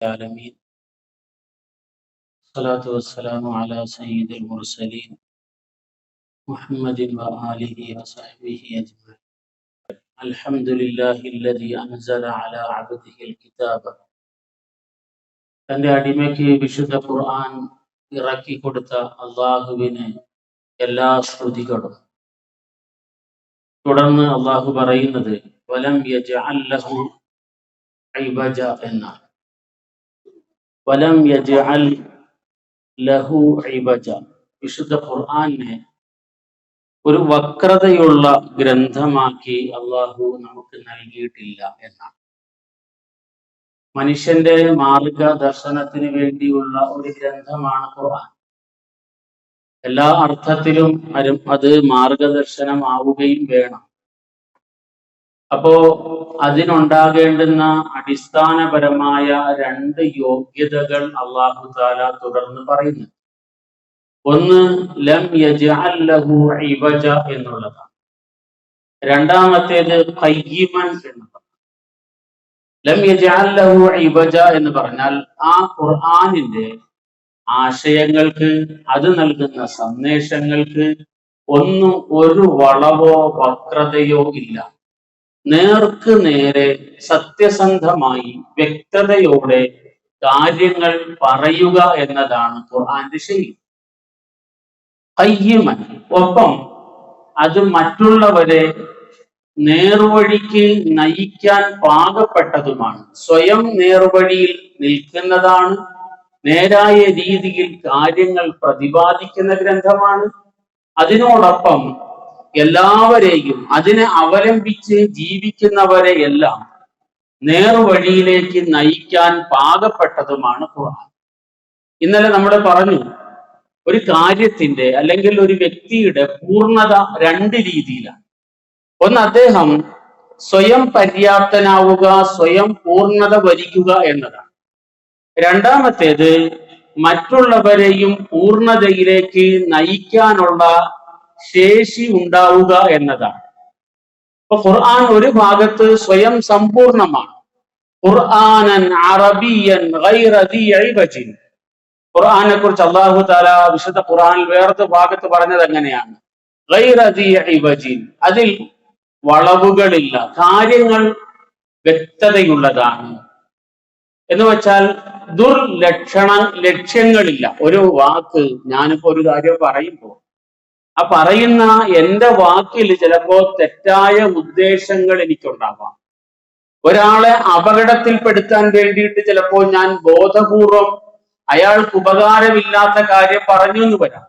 العالمين. الصلاة والسلام على سيد المرسلين محمد وآله وصحبه أجمعين. الحمد لله الذي أنزل على عبده الكتاب. തന്റെ അടിമയ്ക്ക് വിശുദ്ധ ഖുർആൻ ഇറക്കി കൊടുത്ത അള്ളാഹുവിന് എല്ലാ സ്തുതികളും. തുടർന്ന് അള്ളാഹു പറയുന്നത് വലം യജ്അൽ ലഹു ഇവജ എന്നാണ്. വലം യജ്അൽ ലഹു ഇവജ, വിശുദ്ധ ഖുർആനെ ഒരു വക്രതയുള്ള ഗ്രന്ഥമാക്കി അള്ളാഹു നമുക്ക് നൽകിയിട്ടില്ല എന്നാണ്. മനുഷ്യന്റെ മാർഗദർശനത്തിന് വേണ്ടിയുള്ള ഒരു ഗ്രന്ഥമാണ് ഖുർആൻ. എല്ലാ അർത്ഥത്തിലും അത് മാർഗദർശനമാവുകയും വേണം. അപ്പോ അതിനുണ്ടാകേണ്ടുന്ന അടിസ്ഥാനപരമായ രണ്ട് യോഗ്യതകൾ അള്ളാഹു തആല തുടർന്ന് പറയുന്നു. ഒന്ന് ലം യജ്അൽ ലഹു ഇവജ എന്നുള്ളതാണ്. രണ്ടാമത്തേത് ഖയ്യിമൻ എന്നുള്ളതാണ്. ലം യജ്അൽ ലഹു ഇവജ എന്ന് പറഞ്ഞാൽ ആ ഖുർആനിന്റെ ആശയങ്ങൾക്ക്, അത് നൽകുന്ന സന്ദേശങ്ങൾക്ക് ഒന്നും ഒരു വളവോ വക്രതയോ ഇല്ല. നേർക്ക് നേരെ സത്യസന്ധമായി വ്യക്തതയോടെ കാര്യങ്ങൾ പറയുക എന്നതാണ് ഖുർആന്റെ ശൈലി. ഖയ്യിമൻ, ഒപ്പം അത് മറ്റുള്ളവരെ നേർവഴിക്ക് നയിക്കാൻ പാകപ്പെട്ടതുമാണ്. സ്വയം നേർവഴിയിൽ നിൽക്കുന്നതാണ്. നേരായ രീതിയിൽ കാര്യങ്ങൾ പ്രതിപാദിക്കുന്ന ഗ്രന്ഥമാണ്. അതിനോടൊപ്പം എല്ലാവരെയും, അതിനെ അവലംബിച്ച് ജീവിക്കുന്നവരെ എല്ലാം നേർവഴിയിലേക്ക് നയിക്കാൻ പാകപ്പെട്ടതുമാണ് ഖുർആൻ. ഇന്നലെ നമ്മൾ പറഞ്ഞു, ഒരു കാര്യത്തിന്റെ അല്ലെങ്കിൽ ഒരു വ്യക്തിയുടെ പൂർണ്ണത രണ്ട് രീതിയിലാണ്. ഒന്ന്, അദ്ദേഹം സ്വയം പര്യാപ്തനാവുക, സ്വയം പൂർണ്ണത വരിക്കുക എന്നതാണ്. രണ്ടാമത്തേത് മറ്റുള്ളവരെയും പൂർണ്ണതയിലേക്ക് നയിക്കാനുള്ള ശേഷി ഉണ്ടാവുക എന്നതാണ്. അപ്പൊ ഖുർആൻ ഒരു ഭാഗത്ത് സ്വയം സമ്പൂർണമാണ്. ഖുർആനൻ അറബിയൻ ഗൈറ ദീ ഇവജിൻ. ഖുർആനെ കുറിച്ച് അല്ലാഹു തആല വിശുദ്ധ ഖുർആനിൽ വേറൊരു ഭാഗത്ത് പറഞ്ഞത് എങ്ങനെയാണ്? ഗൈറ ദീ ഇവജിൻ, അതിൽ വളവുകളില്ല, കാര്യങ്ങൾ വ്യക്തതയുള്ളതാണ്. എന്ന് വെച്ചാൽ ലക്ഷ്യങ്ങളില്ല. ഒരു വാക്ക്, ഞാനിപ്പോ ഒരു കാര്യം പറയുമ്പോൾ ആ പറയുന്ന എന്റെ വാക്കിൽ ചിലപ്പോ തെറ്റായ ഉദ്ദേശങ്ങൾ എനിക്കുണ്ടാവാം. ഒരാളെ അപകടത്തിൽപ്പെടുത്താൻ വേണ്ടിയിട്ട് ചിലപ്പോൾ ഞാൻ ബോധപൂർവം അയാൾക്ക് ഉപകാരമില്ലാത്ത കാര്യം പറഞ്ഞു എന്ന് വരാം.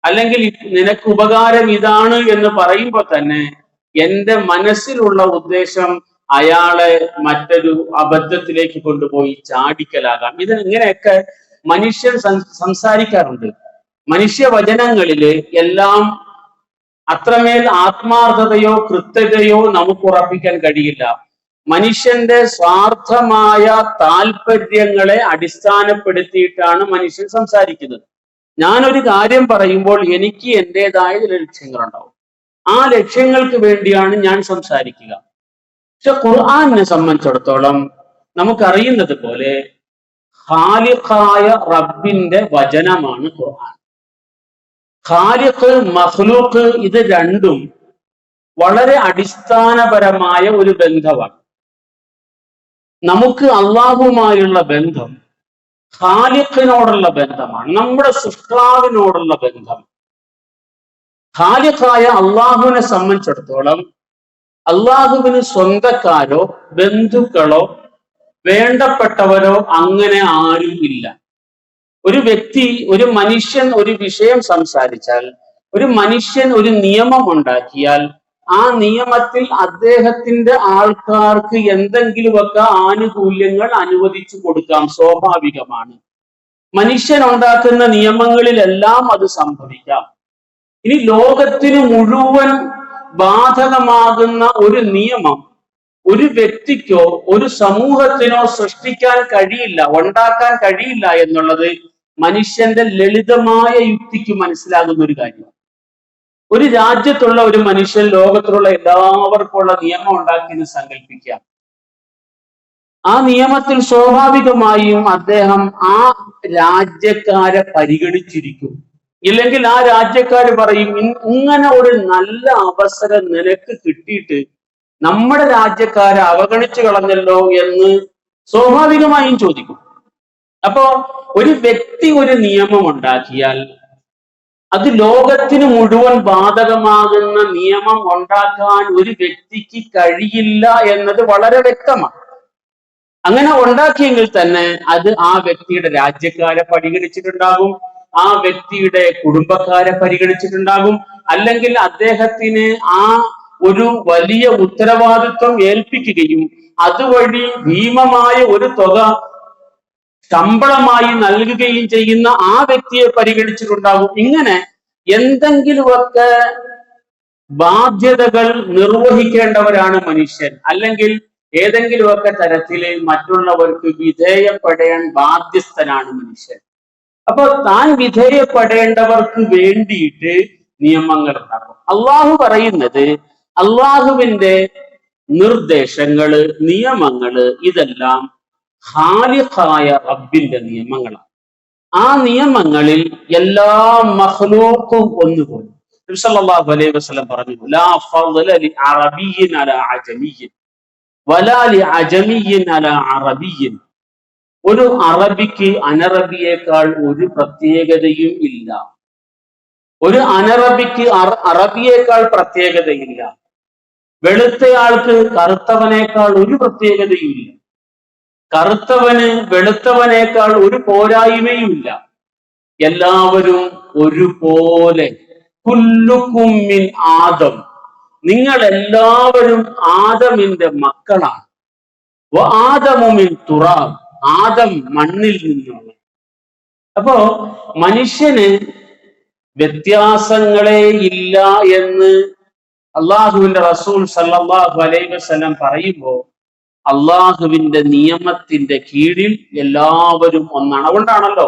അല്ലെങ്കിൽ നിനക്ക് ഉപകാരം ഇതാണ് എന്ന് പറയുമ്പോൾ തന്നെ എന്റെ മനസ്സിലുള്ള ഉദ്ദേശം അയാളെ മറ്റൊരു അബദ്ധത്തിലേക്ക് കൊണ്ടുപോയി ചാടിക്കലാകാം. ഇങ്ങനെയൊക്കെ മനുഷ്യൻ സംസാരിക്കാറുണ്ട്. മനുഷ്യവചനങ്ങളില് എല്ലാം അത്രമേൽ ആത്മാർത്ഥതയോ കൃത്യതയോ നമുക്ക് ഉറപ്പിക്കാൻ കഴിയില്ല. മനുഷ്യന്റെ സ്വാർത്ഥമായ താല്പര്യങ്ങളെ അടിസ്ഥാനപ്പെടുത്തിയിട്ടാണ് മനുഷ്യൻ സംസാരിക്കുന്നത്. ഞാനൊരു കാര്യം പറയുമ്പോൾ എനിക്ക് എൻ്റെതായ ചില ലക്ഷ്യങ്ങളുണ്ടാവും. ആ ലക്ഷ്യങ്ങൾക്ക് വേണ്ടിയാണ് ഞാൻ സംസാരിക്കുക. പക്ഷെ ഖുർആനെ സംബന്ധിച്ചിടത്തോളം നമുക്കറിയുന്നത് പോലെ ഖാലിഖായ റബ്ബിന്റെ വചനമാണ് ഖുർആൻ. ഖാലിഖ്, മഖ്ലൂഖ്, ഇത് രണ്ടും വളരെ അടിസ്ഥാനപരമായ ഒരു ബന്ധമാണ്. നമുക്ക് അള്ളാഹുമായുള്ള ബന്ധം ഖാലിഖിനോടുള്ള ബന്ധമാണ്, നമ്മുടെ സൃഷ്ടാവിനോടുള്ള ബന്ധം. ഖാലിഖായ അള്ളാഹുവിനെ സംബന്ധിച്ചിടത്തോളം അള്ളാഹുവിന് സ്വന്തക്കാരോ ബന്ധുക്കളോ വേണ്ടപ്പെട്ടവരോ അങ്ങനെ ആരും ഇല്ല. ഒരു വ്യക്തി, ഒരു മനുഷ്യൻ ഒരു വിഷയം സംസാരിച്ചാൽ, ഒരു മനുഷ്യൻ ഒരു നിയമം ഉണ്ടാക്കിയാൽ, ആ നിയമത്തിൽ അദ്ദേഹത്തിന്റെ ആൾക്കാർക്ക് എന്തെങ്കിലുമൊക്കെ ആനുകൂല്യങ്ങൾ അനുവദിച്ചു കൊടുക്കാം, സ്വാഭാവികമാണ്. മനുഷ്യൻ ഉണ്ടാക്കുന്ന നിയമങ്ങളിലെല്ലാം അത് സംഭവിക്കാം. ഇനി ലോകത്തിന് മുഴുവൻ ബാധകമാകുന്ന ഒരു നിയമം ഒരു വ്യക്തിക്കോ ഒരു സമൂഹത്തിനോ സൃഷ്ടിക്കാൻ കഴിയില്ല, ഉണ്ടാക്കാൻ കഴിയില്ല എന്നുള്ളത് മനുഷ്യന്റെ ലളിതമായ യുക്തിക്ക് മനസ്സിലാകുന്ന ഒരു കാര്യമാണ്. ഒരു രാജ്യത്തുള്ള ഒരു മനുഷ്യൻ ലോകത്തിലുള്ള എല്ലാവർക്കുള്ള നിയമം ഉണ്ടാക്കിയെന്ന് സങ്കല്പിക്കാം. ആ നിയമത്തിൽ സ്വാഭാവികമായും അദ്ദേഹം ആ രാജ്യക്കാരെ പരിഗണിച്ചിരിക്കും. ഇല്ലെങ്കിൽ ആ രാജ്യക്കാര് പറയും, ഇങ്ങനെ ഒരു നല്ല അവസരം നിനക്ക് കിട്ടിയിട്ട് നമ്മുടെ രാജ്യക്കാരെ അവഗണിച്ചു കളഞ്ഞല്ലോ എന്ന് സ്വാഭാവികമായും ചോദിക്കും. അപ്പോ ഒരു വ്യക്തി ഒരു നിയമം ഉണ്ടാക്കിയാൽ അത് ലോകത്തിന് മുഴുവൻ ബാധകമാകുന്ന നിയമം ഉണ്ടാക്കാൻ ഒരു വ്യക്തിക്ക് കഴിയില്ല എന്നത് വളരെ വ്യക്തമാണ്. അങ്ങനെ ഉണ്ടാക്കിയെങ്കിൽ തന്നെ അത് ആ വ്യക്തിയുടെ രാജ്യക്കാരെ പരിഗണിച്ചിട്ടുണ്ടാകും, ആ വ്യക്തിയുടെ കുടുംബക്കാരെ പരിഗണിച്ചിട്ടുണ്ടാകും, അല്ലെങ്കിൽ അദ്ദേഹത്തിന് ആ ഒരു വലിയ ഉത്തരവാദിത്വം ഏൽപ്പിക്കുകയും അതുവഴി ഭീമമായ ഒരു തുക ശമ്പളമായി നൽകുകയും ചെയ്യുന്ന ആ വ്യക്തിയെ പരിഗണിച്ചിട്ടുണ്ടാകും. ഇങ്ങനെ എന്തെങ്കിലുമൊക്കെ ബാധ്യതകൾ നിർവഹിക്കേണ്ടവരാണ് മനുഷ്യൻ, അല്ലെങ്കിൽ ഏതെങ്കിലുമൊക്കെ തരത്തില് മറ്റുള്ളവർക്ക് വിധേയപ്പെടേണ്ട ബാധ്യസ്ഥനാണ് മനുഷ്യൻ. അപ്പൊ താൻ വിധേയപ്പെടേണ്ടവർക്ക് വേണ്ടിയിട്ട് നിയമങ്ങൾ ഉണ്ടാക്കും. അള്ളാഹു പറയുന്നത് അള്ളാഹുവിന്റെ നിർദ്ദേശങ്ങള്, നിയമങ്ങള് ഇതെല്ലാം ഖാലിഖായ റബ്ബിന്റെ നിയമങ്ങളാണ്. ആ നിയമങ്ങളിൽ എല്ലാ മഖ്ലൂഖും ഒന്നുപോലെ. നബി സല്ലല്ലാഹു അലൈഹി വസല്ലം പറഞ്ഞു, ലാ ഫളല ലി അറബിയ്യിൻ അലാ അജമിയ്യിൻ വലാ ലി അജമിയ്യിൻ അലാ അറബിയ്യിൻ. ഒരു അറബിക്ക് അനറബിയേക്കാൾ ഒരു പ്രത്യേകതയും ഇല്ല. ഒരു അനറബിക്ക് അറബിയേക്കാൾ പ്രത്യേകതയില്ല. വെളുത്തയാൾക്ക് കറുത്തവനേക്കാൾ ഒരു പ്രത്യേകതയും ഇല്ല. കറുത്തവന് വെളുത്തവനേക്കാൾ ഒരു പോരായ്മയുമില്ല. എല്ലാവരും ഒരുപോലെ. കുല്ലുക്കും മിൻ ആദം, നിങ്ങൾ എല്ലാവരും ആദമിന്റെ മക്കളാണ്. ആദമു മിൻ തുറാബ്, ആദം മണ്ണിൽ നിന്നുള്ള. അപ്പോ മനുഷ്യന് വ്യത്യാസങ്ങളെ ഇല്ല എന്ന് അള്ളാഹുവിന്റെ റസൂൽ സല്ലല്ലാഹു അലൈഹി വസല്ലം പറയുമ്പോ അള്ളാഹുവിന്റെ നിയമത്തിന്റെ കീഴിൽ എല്ലാവരും ഒന്നാണ്. അതുകൊണ്ടാണല്ലോ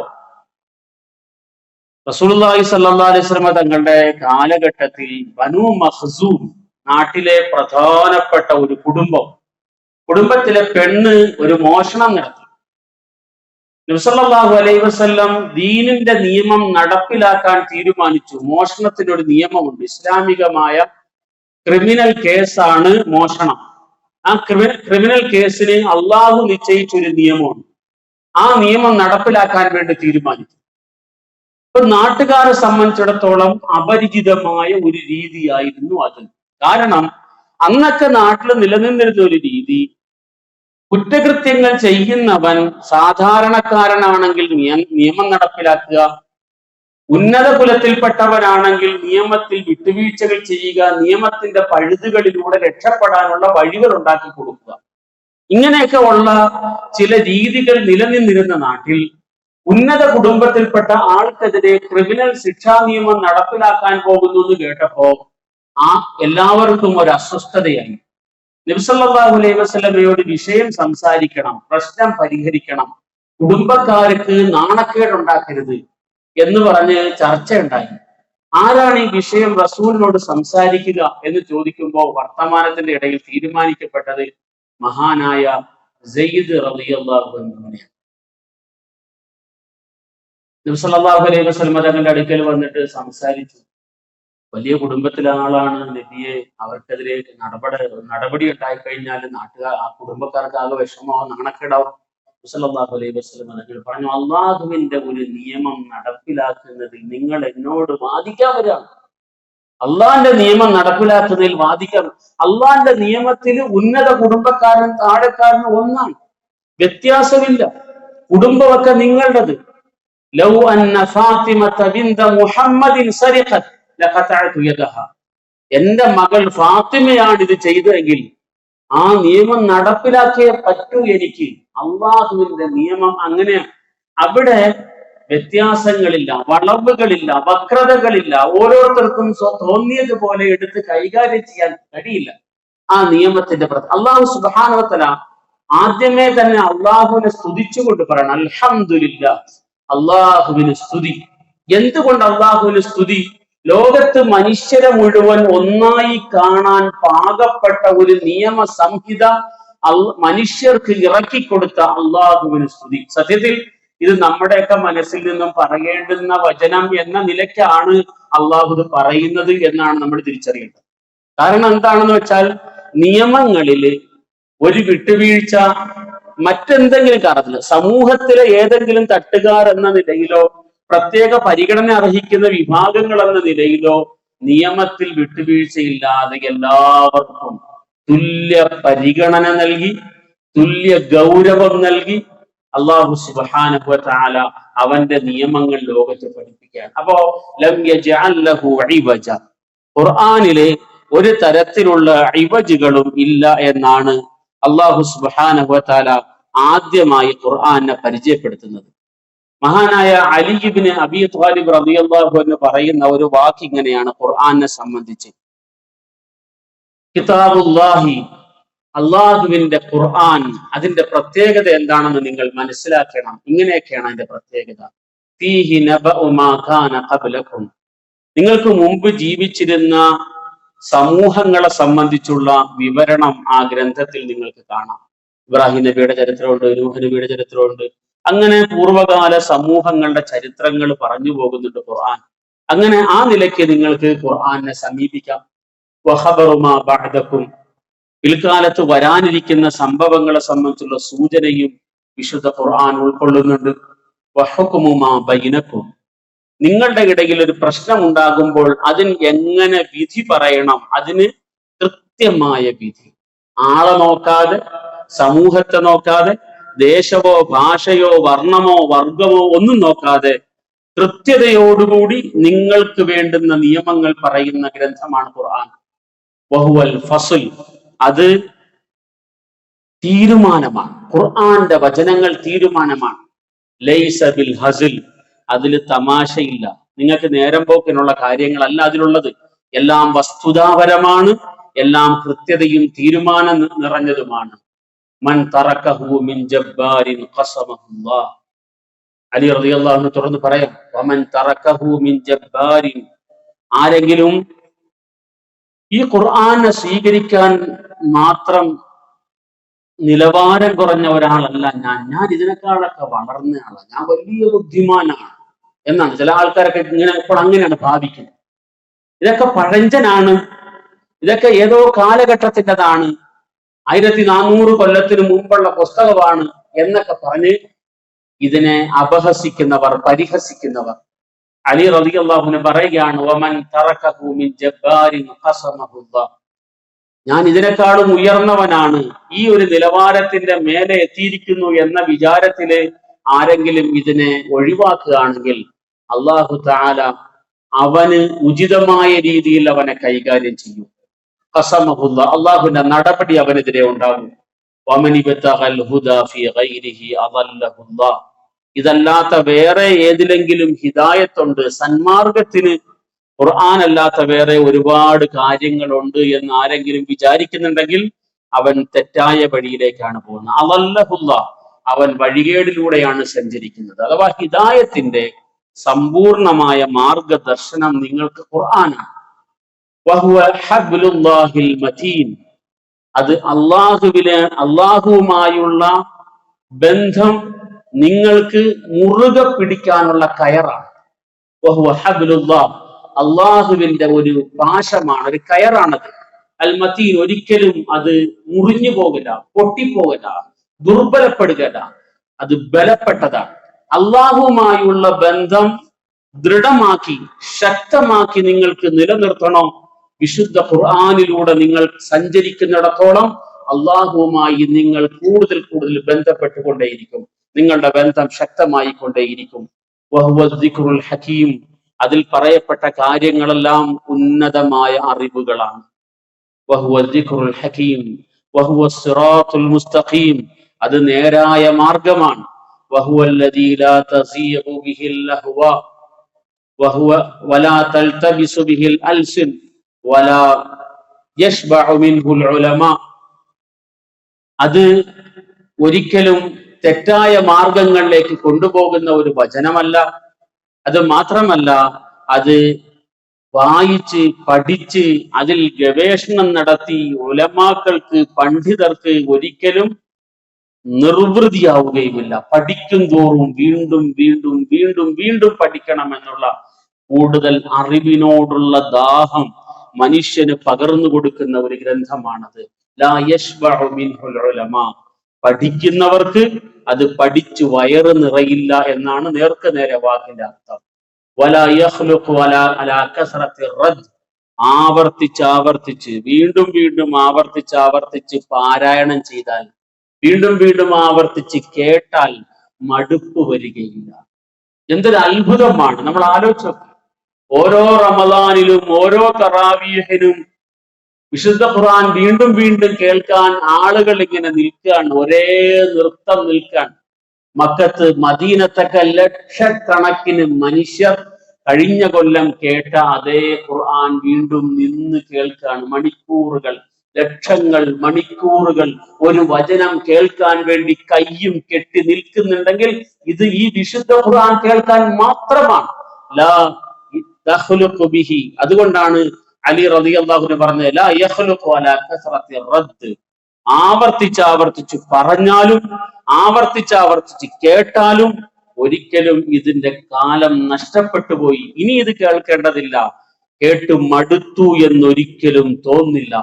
റസൂലുള്ളാഹി സ്വല്ലല്ലാഹു അലൈഹി വസല്ലം തങ്ങളുടെ കാലഘട്ടത്തിൽ ബനൂ മഖ്സൂം, നാട്ടിലെ പ്രധാനപ്പെട്ട ഒരു കുടുംബത്തിലെ പെണ്ണ് ഒരു മോഷണം നടത്തി. നബി സല്ലല്ലാഹു അലൈഹി വസല്ലം ദീനിന്റെ നിയമം നടപ്പിലാക്കാൻ തീരുമാനിച്ചു. മോഷണത്തിനൊരു നിയമമുണ്ട്, ഇസ്ലാമികമായ ക്രിമിനൽ കേസാണ് മോഷണം. ആ ക്രിമിനൽ കേസിന് അള്ളാഹു നിശ്ചയിച്ചൊരു നിയമമുണ്ട്. ആ നിയമം നടപ്പിലാക്കാൻ വേണ്ടി തീരുമാനിച്ചു. ഇപ്പൊ നാട്ടുകാരെ സംബന്ധിച്ചിടത്തോളം അപരിചിതമായ ഒരു രീതിയായിരുന്നു അത്. കാരണം അന്നൊക്കെ നാട്ടിൽ നിലനിന്നിരുന്ന ഒരു രീതി, കുറ്റകൃത്യങ്ങൾ ചെയ്യുന്നവൻ സാധാരണക്കാരനാണെങ്കിൽ നിയമം നടപ്പിലാക്കുക, ഉന്നത കുലത്തിൽപ്പെട്ടവരാണെങ്കിൽ നിയമത്തിൽ വിട്ടുവീഴ്ചകൾ ചെയ്യുക, നിയമത്തിന്റെ പഴുതുകളിലൂടെ രക്ഷപ്പെടാനുള്ള വഴികൾ ഉണ്ടാക്കി കൊടുക്കുക. ഇങ്ങനെയൊക്കെ ഉള്ള ചില രീതികൾ നിലനിന്നിരുന്ന നാട്ടിൽ ഉന്നത കുടുംബത്തിൽപ്പെട്ട ആൾക്കെതിരെ ക്രിമിനൽ ശിക്ഷാ നിയമം നടപ്പിലാക്കാൻ പോകുന്നു എന്ന് കേട്ടപ്പോ എല്ലാവർക്കും ഒരു അസ്വസ്ഥതയായി. നബി സല്ലല്ലാഹു അലൈഹി വസല്ലമയോട് വിഷയം സംസാരിക്കണം, പ്രശ്നം പരിഹരിക്കണം, കുടുംബക്കാർക്ക് നാണക്കേടുണ്ടാക്കരുത് എന്ന് പറഞ്ഞ് ചർച്ചയുണ്ടായി. ആരാണ് ഈ വിഷയം റസൂലിനോട് സംസാരിക്കുക എന്ന് ചോദിക്കുമ്പോൾ വർത്തമാനത്തിന്റെ ഇടയിൽ തീരുമാനിക്കപ്പെട്ടത് മഹാനായ സയ്യിദ് റളിയല്ലാഹു അൻഹുവിനെയാണ്. നബി സല്ലല്ലാഹു അലൈഹി വസല്ലം തങ്ങളുടെ അടുക്കൽ വന്നിട്ട് സംസാരിച്ചു. വലിയ കുടുംബത്തിലെ ആളാണ് നബിയെ, അവർക്കെതിരെ നടപടി ഉണ്ടായിക്കഴിഞ്ഞാൽ നാട്ടുകാർ, ആ കുടുംബക്കാർക്ക് ആകെ വിഷമമാവും, നാണക്കേടാവും. സല്ലല്ലാഹു അലൈഹി വസല്ലം തങ്ങൾ പറഞ്ഞു, അള്ളാഹുവിന്റെ ഒരു നിയമം നടപ്പിലാക്കുന്നതിൽ നിങ്ങൾ എന്നോട് വാദിക്കാൻ വരാണ്. അള്ളാഹിന്റെ നിയമം നടപ്പിലാക്കുന്നതിൽ വാദിക്കാൻ. അള്ളാഹിന്റെ നിയമത്തിൽ ഉന്നത കുടുംബക്കാരൻ താഴെക്കാരനും ഒന്നാണ്, വ്യത്യാസമില്ല. കുടുംബമൊക്കെ നിങ്ങളുടേത്. ലൗ അന്ന ഫാത്തിമത ബിൻത മുഹമ്മദിൻ സരിഖത് ലഖതഅതു യദഹ. എന്റെ മകൾ ഫാത്തിമയാണ് ഇത് ചെയ്തതെങ്കിൽ ആ നിയമം നടപ്പിലാക്കിയേ പറ്റൂ എനിക്ക്. അള്ളാഹുവിന്റെ നിയമം അങ്ങനെയാണ്. അവിടെ വ്യത്യാസങ്ങളില്ല, വളവുകളില്ല, വക്രതകളില്ല. ഓരോരുത്തർക്കും തോന്നിയതുപോലെ എടുത്ത് കൈകാര്യം ചെയ്യാൻ കഴിയില്ല ആ നിയമത്തിന്റെ അള്ളാഹു സുബ്ഹാനഹു വ തആല ആദ്യമേ തന്നെ അള്ളാഹുവിനെ സ്തുതിച്ചുകൊണ്ട് പറയണം, അൽഹംദുലില്ലാഹ്, അള്ളാഹുവിന് സ്തുതി. എന്തുകൊണ്ട് അള്ളാഹുവിന് സ്തുതി? ലോകത്ത് മനുഷ്യരെ മുഴുവൻ ഒന്നായി കാണാൻ പാകപ്പെട്ട ഒരു നിയമ സംഹിത മനുഷ്യർക്ക് ഇറക്കിക്കൊടുത്ത അള്ളാഹുവിന് സ്തുതി. സത്യത്തിൽ ഇത് നമ്മുടെയൊക്കെ മനസ്സിൽ നിന്നും പറയേണ്ടുന്ന വചനം എന്ന നിലയ്ക്കാണ് അള്ളാഹു ഇത് പറയുന്നത് എന്നാണ് നമ്മൾ തിരിച്ചറിയേണ്ടത്. കാരണം എന്താണെന്ന് വെച്ചാൽ, നിയമങ്ങളിൽ ഒരു വിട്ടുവീഴ്ച മറ്റെന്തെങ്കിലും കാരണത്തിൽ സമൂഹത്തിലെ ഏതെങ്കിലും തട്ടുകാർ എന്ന നിലയിലോ പ്രത്യേക പരിഗണന അർഹിക്കുന്ന വിഭാഗങ്ങൾ എന്ന നിലയിലോ നിയമത്തിൽ വിട്ടുവീഴ്ചയില്ലാതെ എല്ലാവർക്കും തുല്യ പരിഗണന നൽകി, തുല്യ ഗൗരവം നൽകി അല്ലാഹു സുബ്ഹാനഹു വ തആല അവന്റെ നിയമങ്ങൾ ലോകത്ത് പഠിപ്പിക്കുകയാണ്. അപ്പോ ലം യജ്അൽ ലഹു ഇവജ, ഖുർആനിലെ ഒരു തരത്തിലുള്ള ഇവജുകളും ഇല്ല എന്നാണ് അല്ലാഹു സുബ്ഹാനഹു വ തആല ആദ്യമായി ഖുർആനെ പരിചയപ്പെടുത്തുന്നത്. മഹാനായ അലി ഇബ്നു അബീ ത്വാലിബ് റളിയല്ലാഹു അൻഹു പറയുന്ന ഒരു വാക്ക് ഇങ്ങനെയാണ് ഖുർആനെ സംബന്ധിച്ച്: കിതാബുല്ലാഹി, അള്ളാഹുവിന്റെ ഖുർആൻ, അതിന്റെ പ്രത്യേകത എന്താണെന്ന് നിങ്ങൾ മനസ്സിലാക്കണം. ഇങ്ങനെയൊക്കെയാണ് അതിന്റെ പ്രത്യേകത: ഫീഹി നബഉ മാ കാന ഖബ്ലകും, നിങ്ങൾക്ക് മുമ്പ് ജീവിച്ചിരുന്ന സമൂഹങ്ങളെ സംബന്ധിച്ചുള്ള വിവരണം ആ ഗ്രന്ഥത്തിൽ നിങ്ങൾക്ക് കാണാം. ഇബ്രാഹിം നബിയുടെ ചരിത്രമുണ്ട്, നൂഹ് നബിയുടെ ചരിത്രമുണ്ട്. അങ്ങനെ പൂർവകാല സമൂഹങ്ങളുടെ ചരിത്രങ്ങൾ പറഞ്ഞു പോകുന്നുണ്ട് ഖുർആൻ. അങ്ങനെ ആ നിലയ്ക്ക് നിങ്ങൾക്ക് ഖുർആനെ സമീപിക്കാം. വഖബറു മാ ബഅദകും, പിൽക്കാലത്ത് വരാനിരിക്കുന്ന സംഭവങ്ങളെ സംബന്ധിച്ചുള്ള സൂചനയും വിശുദ്ധ ഖുർആൻ ഉൾക്കൊള്ളുന്നുണ്ട്. വഹുക്മു മാ ബൈനകും, നിങ്ങളുടെ ഇടയിൽ ഒരു പ്രശ്നം ഉണ്ടാകുമ്പോൾ അതിന് എങ്ങനെ വിധി പറയണം, അതിന് കൃത്യമായ വിധി, ആളെ നോക്കാതെ, സമൂഹത്തെ നോക്കാതെ, ദേശമോ ഭാഷയോ വർണ്ണമോ വർഗമോ ഒന്നും നോക്കാതെ കൃത്യതയോടുകൂടി നിങ്ങൾക്ക് വേണ്ടുന്ന നിയമങ്ങൾ പറയുന്ന ഗ്രന്ഥമാണ് ഖുർആൻ. വഹുവൽ ഫസ്ൽ, അത് തീരുമാനമാണ്. ഖുർആന്റെ വചനങ്ങൾ തീരുമാനമാണ്. ലൈസ ബിൽ ഹസിൽ, അതിൽ തമാശയില്ല. നിങ്ങൾക്ക് നേരം പോക്കിനുള്ള കാര്യങ്ങളല്ല അതിലുള്ളത്. എല്ലാം വസ്തുതാപരമാണ്, എല്ലാം കൃത്യതയും തീരുമാനം നിറഞ്ഞതുമാണ്. മൻ തറക്കഹു മിൻ ജബ്ബാരിൻ ഖസമഹുല്ലാഹ്, അലി റളിയല്ലാഹു അൻഹു തുറന്ന് പറയാം, വമൻ തറക്കഹു മിൻ ജബ്ബാരിൻ, ആരെങ്കിലും ഈ ഖുർആനെ സ്വീകരിക്കാൻ മാത്രം നിലവാരം കുറഞ്ഞ ഒരാളല്ല ഞാൻ ഇതിനേക്കാളൊക്കെ വളർന്ന ആളാണ്, ഞാൻ വലിയ ബുദ്ധിമാനാണ് എന്നാണ് ചില ആൾക്കാരൊക്കെ ഇങ്ങനെ ഇപ്പോൾ അങ്ങനെയാണ് ഭാവിക്കുന്നത്. ഇതൊക്കെ പഴഞ്ചനാണ്, ഇതൊക്കെ ഏതോ കാലഘട്ടത്തിൻ്റെതാണ്, 1400 കൊല്ലത്തിന് മുമ്പുള്ള പുസ്തകമാണ് എന്നൊക്കെ പറഞ്ഞ് ഇതിനെ അപഹസിക്കുന്നവർ, പരിഹസിക്കുന്നവർ. അലി റളിയല്ലാഹു അൻഹു പറയുകയാണ്, വമൻ തറകഹു മിൻ ജബ്ബാരിൻ ഖസമഹുല്ലാഹ്, ഞാൻ ഇതിനേക്കാളും ഉയർന്നവനാണ്, ഈ ഒരു നിലവാരത്തിന്റെ മേലെ എത്തിയിരിക്കുന്നു എന്ന വിചാരത്തില് ആരെങ്കിലും ഇതിനെ ഒഴിവാക്കുകയാണെങ്കിൽ അല്ലാഹു തആല അവന് ഉചിതമായ രീതിയിൽ അവനെ കൈകാര്യം ചെയ്യും. ഖസമഹുല്ലാഹ്, അള്ളാഹുവിന്റെ നടപടി അവനെതിരെ ഉണ്ടാകും. വമൻ ഇബ്തഗൽ ഹുദാ ഫീ ഗൈരിഹി അദല്ലഹുല്ലാഹ്, ഇതല്ലാത്ത വേറെ ഏതിലെങ്കിലും ഹിദായത്തുണ്ട്, സന്മാർഗത്തിന് ഖുർആൻ അല്ലാത്ത വേറെ ഒരുപാട് കാര്യങ്ങളുണ്ട് എന്ന് ആരെങ്കിലും വിചാരിക്കുന്നുണ്ടെങ്കിൽ അവൻ തെറ്റായ വഴിയിലേക്കാണ് പോകുന്നത്. അദല്ലഹുല്ലാഹ്, അവൻ വഴികേടിലൂടെയാണ് സഞ്ചരിക്കുന്നത്. അഥവാ ഹിദായത്തിന്റെ സമ്പൂർണമായ മാർഗദർശനം നിങ്ങൾക്ക് ഖുർആനാണ്. വഹുവ ഹബ്ലുല്ലാഹിൽ മതീൻ, അത് അള്ളാഹുവുമായുള്ള ബന്ധം നിങ്ങൾക്ക് മുറുകെ പിടിക്കാനുള്ള കയറാണ്. വഹുവ ഹബ്ലുല്ലാഹ്, അള്ളാഹുവിന്റെ ഒരു പാശമാണ്, ഒരു കയറാണത്. അൽ മതീൻ, ഒരിക്കലും അത് മുറിഞ്ഞു പോകില്ല, പൊട്ടിപ്പോകില്ല, ദുർബലപ്പെടുകയില്ല, അത് ബലപ്പെട്ടതാണ്. അള്ളാഹുവുമായുള്ള ബന്ധം ദൃഢമാക്കി ശക്തമാക്കി നിങ്ങൾക്ക് നിലനിർത്തണോ, വിശുദ്ധ ഖുർആനിലൂടെ നിങ്ങൾ സഞ്ചരിക്കുന്നിടത്തോളം അള്ളാഹുവുമായി നിങ്ങൾ കൂടുതൽ കൂടുതൽ ബന്ധപ്പെട്ടുകൊണ്ടേയിരിക്കും, നിങ്ങളുടെ ബന്ധം ശക്തമായി കൊണ്ടേയിരിക്കും. വഹുവ ദിക്റുൽ ഹകീം, അതിൽ പറയപ്പെട്ട കാര്യങ്ങളെല്ലാം ഉന്നതമായ അറിവുകളാണ്. വഹുവ ദിക്റുൽ ഹകീം വഹുവ സിറാത്തുൽ മുസ്തഖീം, അത് നേരായ മാർഗമാണ്. വഹുവല്ലദീ ലാ തസീഉ ബിഹിൽ ലഹ്വ വഹുവ വലാ തൽതബിസു ബിഹിൽ അൽസിൻ വലാ യശ്ബഉ മിൻഹുൽ ഉലമാ, അത് ഒരിക്കലും തെറ്റായ മാർഗങ്ങളിലേക്ക് കൊണ്ടുപോകുന്ന ഒരു വചനമല്ല. അത് മാത്രമല്ല, അത് വായിച്ച് പഠിച്ച് അതിൽ ഗവേഷണം നടത്തി ഉലമാക്കൾക്ക് പണ്ഡിതർക്ക് ഒരിക്കലും നിർവൃതിയാവുകയുമില്ല. പഠിക്കും തോറും വീണ്ടും വീണ്ടും വീണ്ടും വീണ്ടും പഠിക്കണം എന്നുള്ള കൂടുതൽ അറിവിനോടുള്ള ദാഹം മനുഷ്യന് പകർന്നു കൊടുക്കുന്ന ഒരു ഗ്രന്ഥമാണത്. ലാ യശ്ബഉ മിൻഹുൽ ഉലമാ. പഠിക്കുന്നവർക്ക് അത് പഠിച്ചു വയറ് നിറയില്ല എന്നാണ് നേർക്ക് നേരെ വാക്കിന്റെ അർത്ഥം. വലാ യഖ്ലുഖു വലാ അലാ കസറത്തി റദ്. ആവർത്തിച്ച് വീണ്ടും വീണ്ടും ആവർത്തിച്ച് പാരായണം ചെയ്താൽ, വീണ്ടും വീണ്ടും ആവർത്തിച്ച് കേട്ടാൽ മടുപ്പ് വരികയില്ല. എന്തൊരു അത്ഭുതമാണ്! നമ്മൾ ആലോചിച്ചു. ഓരോ റമദാനിലും ഓരോ തറാവീഹിനും വിശുദ്ധ ഖുർആൻ വീണ്ടും വീണ്ടും കേൾക്കാൻ ആളുകൾ ഇങ്ങനെ നിൽക്കുകയാണ്, ഒരേ നൃത്തം നിൽക്കാൻ. മക്കത്ത് മദീനത്തൊക്കെ ലക്ഷക്കണക്കിന് മനുഷ്യർ കഴിഞ്ഞ കൊല്ലം കേട്ട അതേ ഖുർആൻ വീണ്ടും നിന്ന് കേൾക്കാണ്. മണിക്കൂറുകൾ, ലക്ഷങ്ങൾ മണിക്കൂറുകൾ ഒരു വചനം കേൾക്കാൻ വേണ്ടി കയ്യും കെട്ടി നിൽക്കുന്നുണ്ടെങ്കിൽ ഇത് ഈ വിശുദ്ധ ഖുർആൻ കേൾക്കാൻ മാത്രമാണ്. ലാ തഖ്ലുഖു ബിഹി. അതുകൊണ്ടാണ് അലി റളിയല്ലാഹു അൻഹു പറഞ്ഞത് ലാ യഖ്ലുഖു അലാ കസറത്തി റദ്ദ്. ആവർത്തിച്ച് പറഞ്ഞാലും ആവർത്തിച്ച് കേട്ടാലും ഒരിക്കലും ഇതിന്റെ കാലം നഷ്ടപ്പെട്ടു പോയി, ഇനി ഇത് കേൾക്കേണ്ടതില്ല, കേട്ടു മടുത്തു എന്നൊരിക്കലും തോന്നില്ല.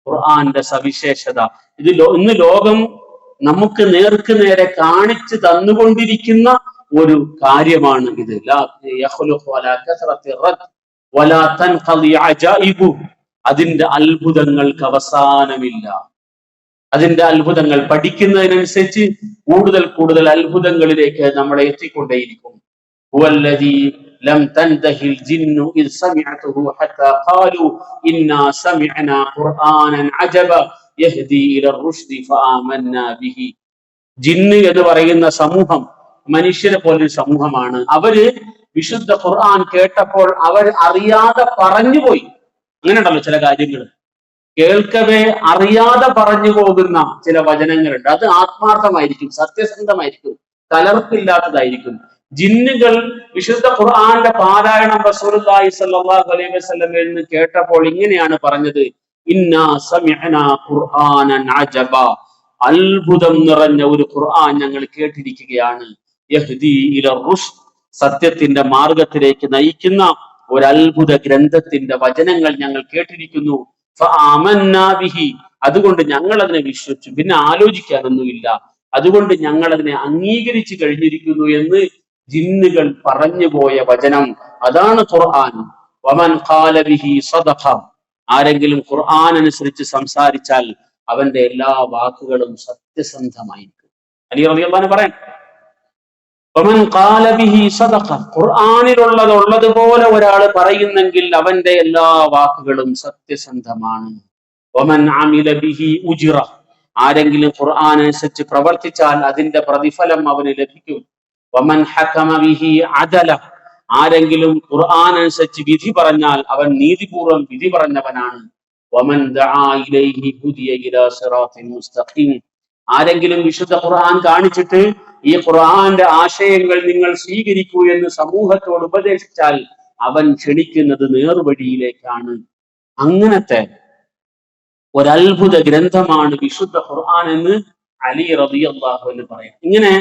ഖുർആന്റെ സവിശേഷത ഇത്. ഇന്ന് ലോകം നമുക്ക് നേർക്ക് നേരെ കാണിച്ചു തന്നുകൊണ്ടിരിക്കുന്ന ഒരു കാര്യമാണ് ഇത്. ലാ യഖ്ലുഖു അലാ കസറത്തി റദ്ദ് വലാ തൻഖളി അജായിബു. അതിന്റെ അത്ഭുതങ്ങൾക്ക് അവസാനമില്ല. അതിന്റെ അത്ഭുതങ്ങൾ പഠിക്കുന്നതിനനുസരിച്ച് കൂടുതൽ കൂടുതൽ അത്ഭുതങ്ങളിലേക്ക് നമ്മളെ എത്തിക്കൊണ്ടേയിരിക്കും. ഹുവല്ലദീ ലം തൻതഹിൽ ജിന്നു ഇദ് സമിഅതുഹു ഹത്താ ഖാലു ഇന്നാ സമിഅനാ ഖുർആനൻ അജബ യഹ്ദി ഇലർ റുശ്ദി ഫആമന്നാ ബിഹി. ജിന്ന് എന്ന് പറയുന്ന സമൂഹം മനുഷ്യരെ പോലൊരു സമൂഹമാണ്. അവര് വിശുദ്ധ ഖുർആൻ കേട്ടപ്പോൾ അവർ അറിയാതെ പറഞ്ഞുപോയി. അങ്ങനെ ഉണ്ടല്ലോ ചില കാര്യങ്ങൾ, കേൾക്കവേ അറിയാതെ പറഞ്ഞു പോകുന്ന ചില വചനങ്ങളുണ്ട്. അത് ആത്മാർത്ഥമായിരിക്കും, സത്യസന്ധമായിരിക്കും, കലർപ്പില്ലാത്തതായിരിക്കും. ജിന്നുകൾ വിശുദ്ധ ഖുർആന്റെ പാരായണം റസൂലുള്ളാഹി സ്വല്ലല്ലാഹു അലൈഹി വസല്ലമയിൽ നിന്ന് കേട്ടപ്പോൾ ഇങ്ങനെയാണ് പറഞ്ഞത്, ഇന്നാ സമിഅനാ ഖുർആനൻ അജബ. അത്ഭുതം നിറഞ്ഞ ഒരു ഖുർആൻ ഞങ്ങൾ കേട്ടിരിക്കുകയാണ്. യഹ്ദി ഇലർ റുശ്ദ്. സത്യത്തിന്റെ മാർഗത്തിലേക്ക് നയിക്കുന്ന ഒരു അത്ഭുത ഗ്രന്ഥത്തിന്റെ വചനങ്ങൾ ഞങ്ങൾ കേട്ടിരിക്കുന്നു. ഫആമന്നാ ബിഹി. അതുകൊണ്ട് ഞങ്ങൾ അതിനെ വിശ്വസിച്ചു, പിന്നെ ആലോചിക്കാനൊന്നുമില്ല. അതുകൊണ്ട് ഞങ്ങൾ അതിനെ അംഗീകരിച്ചു കഴിഞ്ഞിരിക്കുന്നു എന്ന് ജിന്നുകൾ പറഞ്ഞു പോയ വചനം അതാണ് ഖുർആൻ. വമൻ ഖാല ബിഹി സദഖ. ആരെങ്കിലും ഖുർആൻ അനുസരിച്ച് സംസാരിച്ചാൽ അവന്റെ എല്ലാ വാക്കുകളും സത്യസന്ധമായിരിക്കും. അലി റളിയല്ലാഹു അൻഹു പറയാൻ, വമൻ ഖാല ബിഹി സദഖ. ഖുർആനിലുള്ളത് ഉള്ളതുപോലെ ഒരാൾ പറയുന്നെങ്കിൽ അവന്റെ എല്ലാ വാക്കുകളും സത്യസന്ധമാണ്. വമൻ അമില ബിഹി ഉജ്റ. ആരെങ്കിലും ഖുർആൻ അനുസരിച്ച് പ്രവർത്തിച്ചാൽ അതിന്റെ പ്രതിഫലം അവന് ലഭിക്കും. വമൻ ഹകമ ബിഹി അദല. ആരെങ്കിലും ഖുർആൻ അനുസരിച്ച് വിധി പറഞ്ഞാൽ അവൻ നീതിപൂർവം വിധി പറഞ്ഞവനാണ്. വമൻ ദആ ഇലൈഹി ഹുദിയ ഇലാ സിറാത്തിൻ മുസ്തഖീം. ആരെങ്കിലും വിശുദ്ധ ഖുർആൻ കാണിച്ചിട്ട് ഈ ഖുർആന്റെ ആശയങ്ങൾ നിങ്ങൾ സ്വീകരിക്കൂ എന്ന് സമൂഹത്തോട് ഉപദേശിച്ചാൽ അവൻ ക്ഷണിക്കുന്നത് നേർവഴിയിലേക്കാണ്. അങ്ങനത്തെ ഒരത്ഭുത ഗ്രന്ഥമാണ് വിശുദ്ധ ഖുർആൻ എന്ന് അലി റളിയല്ലാഹു അൻഹു പറയാം. ഇങ്ങനെ